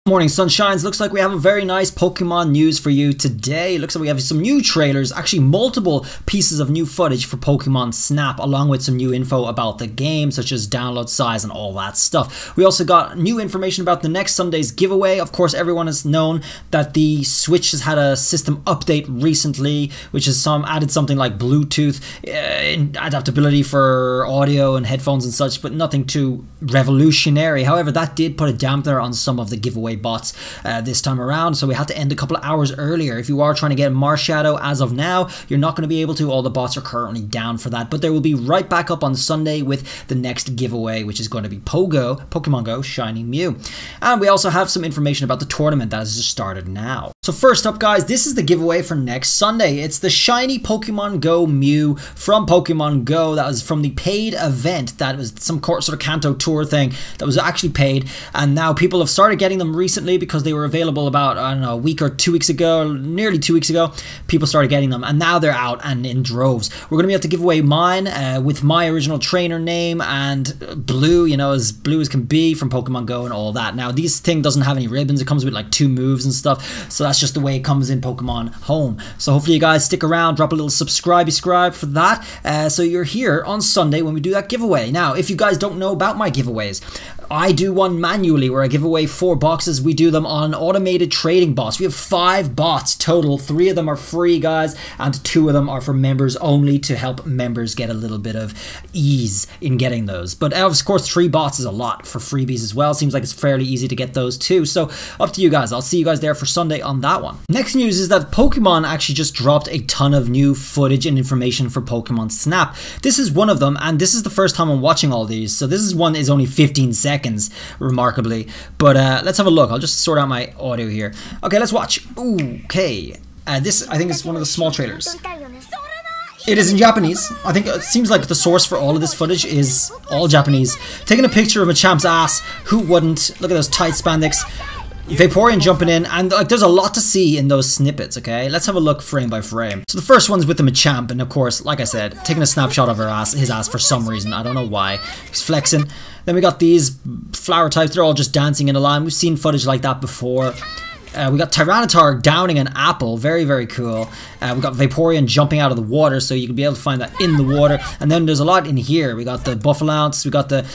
Morning sunshines. Looks like we have a very nice Pokemon news for you today. Looks like we have some new trailers, actually multiple pieces of new footage for Pokemon Snap, along with some new info about the game, such as download size and all that stuff. We also got new information about the next Sunday's giveaway. Of course, everyone has known that the Switch has had a system update recently, which has added something like Bluetooth adaptability for audio and headphones and such, but nothing too revolutionary. However, that did put a dampener on some of the giveaway bots this time around, so we had to end a couple of hours earlier. If you are trying to get Marshadow as of now, you're not going to be able to. All the bots are currently down for that, but they will be right back up on Sunday with the next giveaway, which is going to be Pokemon Go Shiny Mew. And we also have some information about the tournament that has just started now. So first up, guys, this is the giveaway for next Sunday. It's the Shiny Pokemon Go Mew from Pokemon Go. That was from the paid event. That was some sort of Kanto tour thing that was actually paid, and now people have started getting them recently because they were available about, I don't know, a week or 2 weeks ago, nearly 2 weeks ago. People started getting them, and now they're out and in droves. We're going to be able to give away mine with my original trainer name and blue, you know, as blue as can be from Pokemon Go and all that. Now, this thing doesn't have any ribbons. It comes with like 2 moves and stuff, so that's just the way it comes in Pokemon Home. So hopefully you guys stick around, drop a little subscribe for that, so you're here on Sunday when we do that giveaway. Now, if you guys don't know about my giveaways, I do one manually where I give away 4 boxes. We do them on automated trading bots. We have 5 bots total. 3 of them are free, guys, and 2 of them are for members only to help members get a little bit of ease in getting those. But of course, 3 bots is a lot for freebies as well. Seems like it's fairly easy to get those too. So up to you guys. I'll see you guys there for Sunday on that one. Next news is that Pokemon actually just dropped a ton of new footage and information for Pokemon Snap. This is one of them, and this is the first time I'm watching all these. So this is one is only 15 seconds, remarkably. But let's have a look. I'll just sort out my audio here. Okay, let's watch. Ooh, okay. This, I think, is one of the small trailers. It is in Japanese. I think it seems like the source for all of this footage is all Japanese. Taking a picture of Machamp's ass. Who wouldn't? Look at those tight spandex. Vaporeon jumping in, and like there's a lot to see in those snippets, okay? Let's have a look frame by frame. So the first one's with the Machamp, and of course, like I said, taking a snapshot of his ass for some reason. I don't know why. He's flexing. Then we got these flower types. They're all just dancing in a line. We've seen footage like that before. We got Tyranitar downing an apple. Very, very cool. We got Vaporeon jumping out of the water, so you can be able to find that in the water. And then there's a lot in here. We got the Buffalounce. We got the...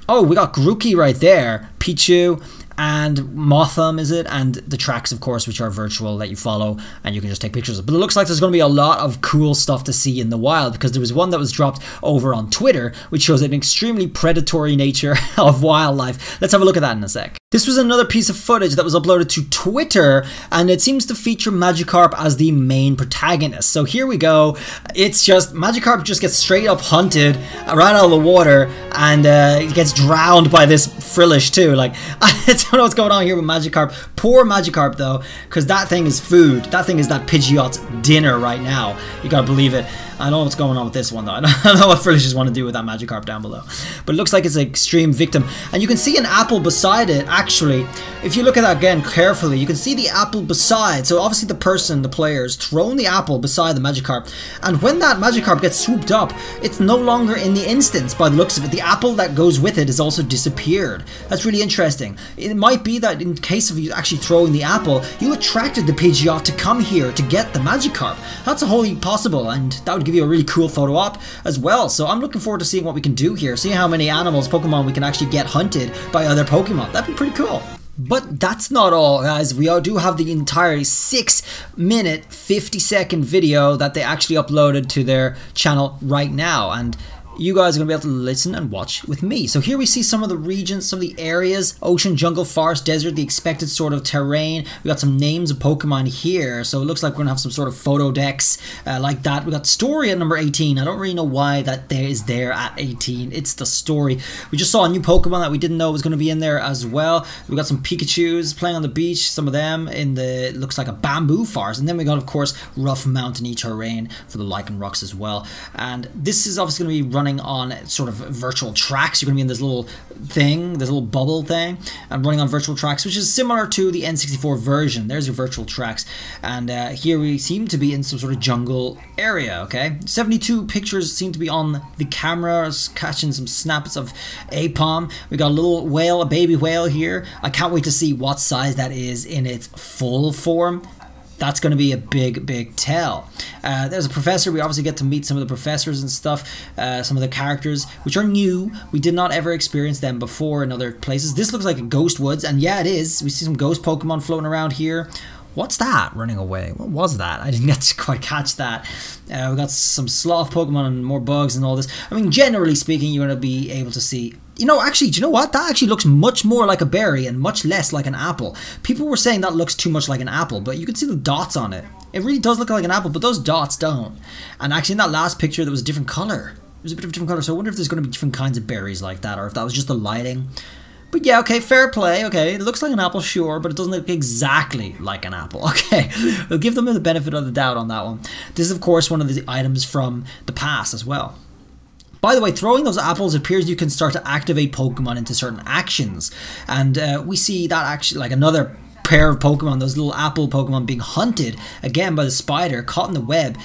Oh, we got Grookey right there. Pichu. And Motham, is it? And the tracks, of course, which are virtual that you follow and you can just take pictures of. But it looks like there's going to be a lot of cool stuff to see in the wild, because there was one that was dropped over on Twitter which shows an extremely predatory nature of wildlife. Let's have a look at that in a sec. This was another piece of footage that was uploaded to Twitter, and it seems to feature Magikarp as the main protagonist. So here we go. It's just Magikarp just gets straight up hunted right out of the water, and it gets drowned by this Frillish too. Like, I don't know what's going on here with Magikarp. Poor Magikarp though, because that thing is food. That thing is that Pidgeot's dinner right now. You gotta believe it. I don't know what's going on with this one though. I don't know what Frillishes want to do with that Magikarp down below. But it looks like it's an extreme victim. And you can see an apple beside it, actually. If you look at that again carefully, you can see the apple beside. So obviously the player's thrown the apple beside the Magikarp. And when that Magikarp gets swooped up, it's no longer in the instance by the looks of it. The apple that goes with it has also disappeared. That's really interesting. It might be that in case of you actually throwing the apple, you attracted the Pidgeot to come here to get the Magikarp. That's wholly possible, and that would give you a really cool photo op as well. So I'm looking forward to seeing what we can do here, see how many animals, Pokemon, we can actually get hunted by other Pokemon. That'd be pretty cool. But that's not all, guys. We do have the entire 6-minute, 50-second video that they actually uploaded to their channel right now, and you guys are going to be able to listen and watch with me. So here we see some of the regions, some of the areas: ocean, jungle, forest, desert, the expected sort of terrain. We got some names of Pokemon here, so it looks like we're going to have some sort of photo decks like that. We got story at number 18. I don't really know why that is there at 18. It's the story. We just saw a new Pokemon that we didn't know was going to be in there as well. We got some Pikachus playing on the beach, some of them in the, looks like a bamboo forest. And then we got, of course, rough mountainy terrain for the Lichen Rocks as well. And this is obviously going to be running running on sort of virtual tracks. You're going to be in this little thing, this little bubble thing, and running on virtual tracks, which is similar to the N64 version. There's your virtual tracks. And here we seem to be in some sort of jungle area, okay? 72 pictures seem to be on the cameras, catching some snaps of Apom. We got a little whale, a baby whale here. I can't wait to see what size that is in its full form. That's going to be a big tell. There's a professor. We obviously get to meet some of the professors and stuff, some of the characters, which are new. We did not ever experience them before in other places. This looks like a Ghost Woods, and yeah, it is. We see some ghost Pokemon floating around here. What's that running away? What was that? I didn't get to quite catch that. We got some sloth Pokemon and more bugs and all this. I mean, generally speaking, you're going to be able to see... You know, actually, do you know what? That actually looks much more like a berry and much less like an apple. People were saying that looks too much like an apple, but you can see the dots on it. It really does look like an apple, but those dots don't. And actually, in that last picture, there was a different color. It was a bit of a different color, so I wonder if there's going to be different kinds of berries like that, or if that was just the lighting. But yeah, okay, fair play, okay, it looks like an apple, sure, but it doesn't look exactly like an apple, okay. We'll give them the benefit of the doubt on that one. This is, of course, one of the items from the past as well. By the way, throwing those apples, it appears you can start to activate Pokemon into certain actions. And we see that actually, like another pair of Pokemon, those little apple Pokemon being hunted, again by the spider, caught in the web.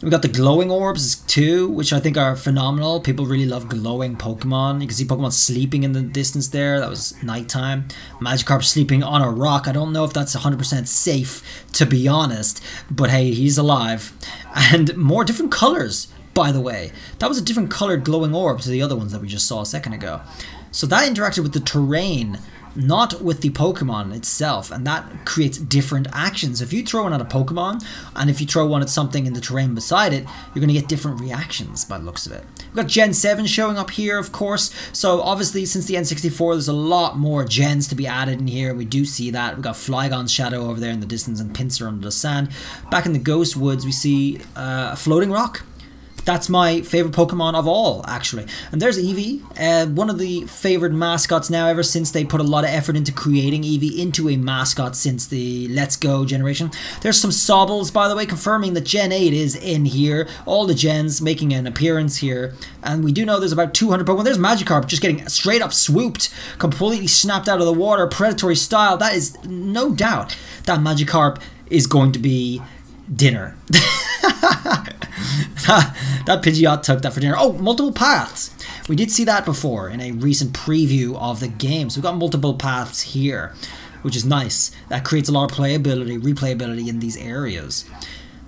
We got the glowing orbs too, which I think are phenomenal. People really love glowing Pokemon. You can see Pokemon sleeping in the distance there. That was nighttime. Magikarp sleeping on a rock. I don't know if that's 100% safe, to be honest. But hey, he's alive. And more different colors, by the way. That was a different colored glowing orb to the other ones that we just saw a second ago. So that interacted with the terrain, not with the Pokemon itself, and that creates different actions. If you throw one at a Pokemon, and if you throw one at something in the terrain beside it, you're going to get different reactions by the looks of it. We've got Gen 7 showing up here, of course, so obviously since the N64 there's a lot more gens to be added in here. We do see that. We've got Flygon's shadow over there in the distance and Pinsir under the sand. Back in the Ghost Woods we see a floating rock. That's my favorite Pokemon of all, actually. And there's Eevee, one of the favored mascots now, ever since they put a lot of effort into creating Eevee into a mascot since the Let's Go generation. There's some Sobbles, by the way, confirming that Gen 8 is in here. All the gens making an appearance here. And we do know there's about 200 Pokemon. There's Magikarp just getting straight up swooped, completely snapped out of the water, predatory style. That is no doubt that Magikarp is going to be dinner. That Pidgeot took that for dinner. Oh, multiple paths. We did see that before in a recent preview of the game. So we've got multiple paths here, which is nice. That creates a lot of playability, replayability in these areas.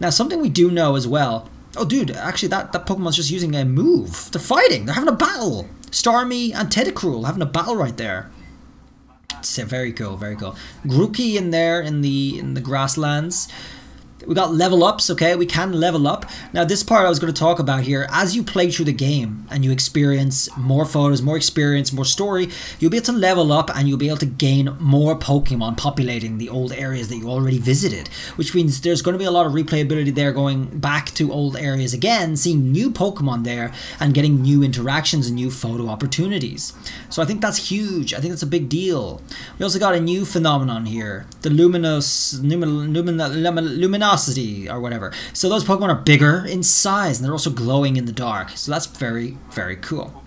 Now, something we do know as well. Oh, dude, actually, that Pokemon's just using a move. They're fighting. They're having a battle. Starmie and Tentacruel having a battle right there. It's very cool, very cool. Grookey in there in the grasslands. We got level ups, okay? We can level up. Now, this part I was going to talk about here, as you play through the game and you experience more photos, more experience, more story, you'll be able to level up and you'll be able to gain more Pokemon populating the old areas that you already visited, which means there's going to be a lot of replayability there, going back to old areas again, seeing new Pokemon there and getting new interactions and new photo opportunities. So I think that's huge. I think that's a big deal. We also got a new phenomenon here, the luminosity or whatever. So those Pokemon are bigger in size and they're also glowing in the dark. So that's very, very cool.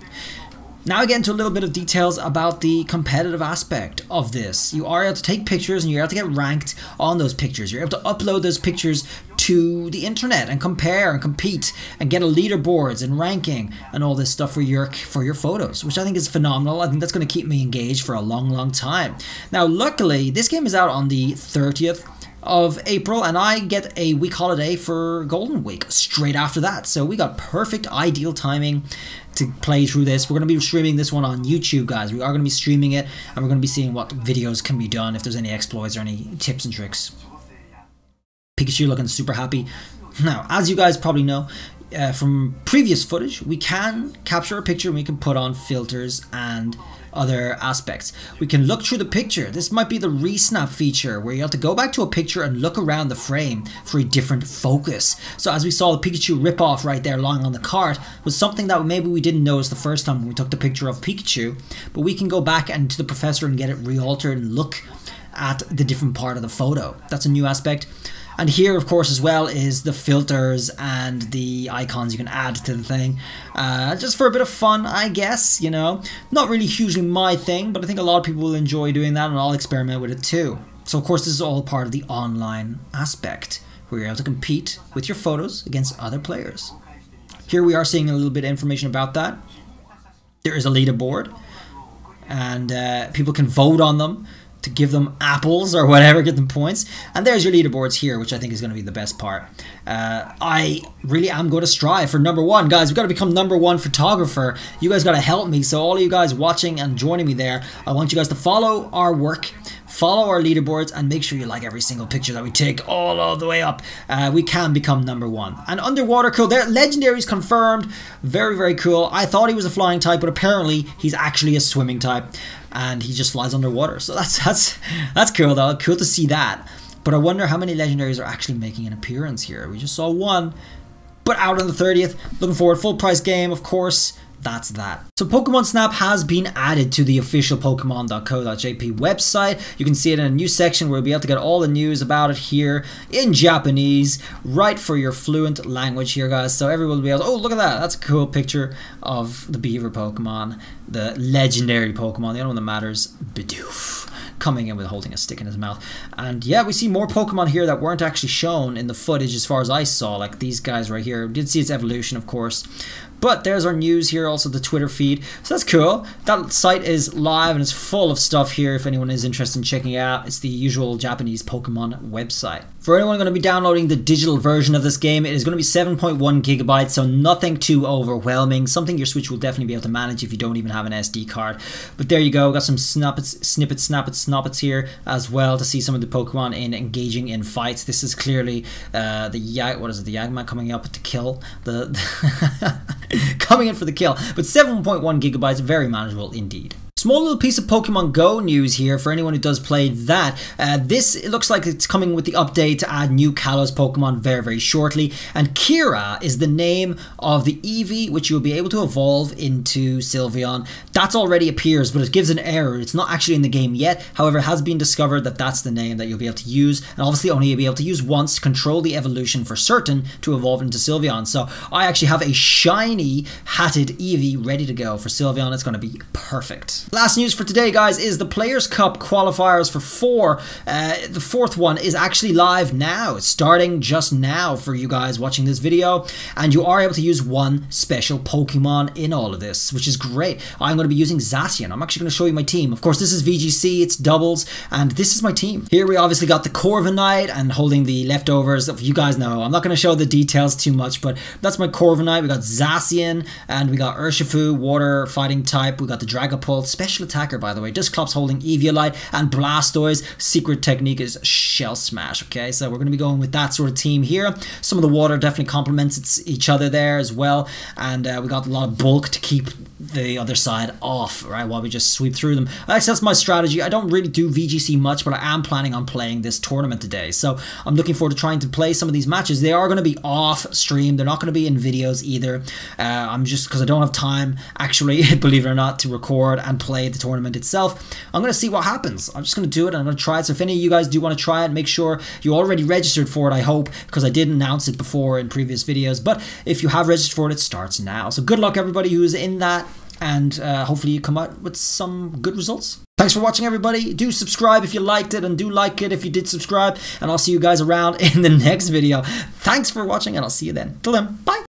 Now I get into a little bit of details about the competitive aspect of this. You are able to take pictures and you're able to get ranked on those pictures. You're able to upload those pictures to the internet and compare and compete and get a leaderboards and ranking and all this stuff for your photos, which I think is phenomenal. I think that's going to keep me engaged for a long time. Now, luckily, this game is out on the 30th of April, and I get a week holiday for Golden Week straight after that. So we got perfect, ideal timing to play through this. We're going to be streaming this one on YouTube, guys. We are going to be streaming it, and we're going to be seeing what videos can be done, if there's any exploits or any tips and tricks. Pikachu looking super happy. Now, as you guys probably know from previous footage, we can capture a picture and we can put on filters and other aspects. We can look through the picture. This might be the resnap feature, where you have to go back to a picture and look around the frame for a different focus. So as we saw, the Pikachu ripoff right there lying on the cart was something that maybe we didn't notice the first time when we took the picture of Pikachu, but we can go back and to the professor and get it re-altered and look at the different part of the photo. That's a new aspect. And here, of course, as well is the filters and the icons you can add to the thing. Just for a bit of fun, I guess, you know. Not really hugely my thing, but I think a lot of people will enjoy doing that, and I'll experiment with it too. So, of course, this is all part of the online aspect, where you're able to compete with your photos against other players. Here we are seeing a little bit of information about that. There is a leaderboard, and people can vote on them to give them apples or whatever, get them points. And there's your leaderboards here, which I think is going to be the best part. I really am going to strive for #1. Guys, we've got to become #1 photographer. You guys got to help me. So all of you guys watching and joining me there, I want you guys to follow our work, follow our leaderboards, and make sure you like every single picture that we take all the way up. We can become #1. And underwater, cool. There, legendaries confirmed. Very, very cool. I thought he was a flying type, but apparently he's actually a swimming type, and he just flies underwater. So that's cool though. Cool to see that. But I wonder how many legendaries are actually making an appearance here. We just saw one, but out on the 30th. Looking forward, full price game, of course. That's that. So Pokemon Snap has been added to the official Pokemon.co.jp website. You can see it in a new section where you'll be able to get all the news about it here in Japanese, right for your fluent language here, guys. So everyone will be able to, oh, look at that. That's a cool picture of the beaver Pokemon, the legendary Pokemon, the only one that matters, Bidoof, coming in with holding a stick in his mouth. And yeah, we see more Pokemon here that weren't actually shown in the footage as far as I saw, like these guys right here. We did see its evolution, of course. But there's our news here, also the Twitter feed. So that's cool. That site is live and it's full of stuff here if anyone is interested in checking it out. It's the usual Japanese Pokemon website. For anyone going to be downloading the digital version of this game, it is going to be 7.1 gigabytes, so nothing too overwhelming. Something your Switch will definitely be able to manage if you don't even have an SD card. But there you go. Got some snippets here as well to see some of the Pokemon engaging in fights. This is clearly the Yagma coming up to kill the coming in for the kill. But 7.1 gigabytes, very manageable indeed. Small little piece of Pokemon Go news here for anyone who does play that. It looks like it's coming with the update to add new Kalos Pokemon very, very shortly. And Kira is the name of the Eevee, which you'll be able to evolve into Sylveon. That already appears, but it gives an error. It's not actually in the game yet. However, it has been discovered that that's the name that you'll be able to use. And obviously only you'll be able to use once to control the evolution for certain to evolve into Sylveon. So I actually have a shiny hatted Eevee ready to go for Sylveon. It's going to be perfect. Last news for today, guys, is the Players Cup qualifiers for 4. The 4th one is actually live now. It's starting just now for you guys watching this video, and you are able to use one special Pokemon in all of this, which is great. I'm going to be using Zacian. I'm actually going to show you my team. Of course, this is VGC, it's doubles, and this is my team. Here we obviously got the Corviknight and holding the leftovers. You guys know, I'm not going to show the details too much, but that's my Corviknight. We got Zacian, and we got Urshifu, water fighting type. We got the Dragapult, special attacker, by the way. Dusclops holding Eviolite, and Blastoise. Secret technique is Shell Smash. Okay, so we're going to be going with that sort of team here. Some of the water definitely complements each other there as well, and we got a lot of bulk to keep the other side off, right, while we just sweep through them. Actually, that's my strategy. I don't really do VGC much, but I am planning on playing this tournament today, so I'm looking forward to trying to play some of these matches. They are going to be off stream. They're not going to be in videos either. I'm just, because I don't have time, actually, believe it or not, to record and play the tournament itself. I'm going to see what happens. I'm just going to do it, and I'm going to try it. So if any of you guys do want to try it, make sure you already registered for it, I hope, because I did announce it before in previous videos. But if you have registered for it, it starts now. So good luck, everybody who is in that, and hopefully you come out with some good results. Thanks for watching, everybody. Do subscribe if you liked it, and do like it if you did subscribe, and I'll see you guys around in the next video. Thanks for watching, and I'll see you then. Till then, bye.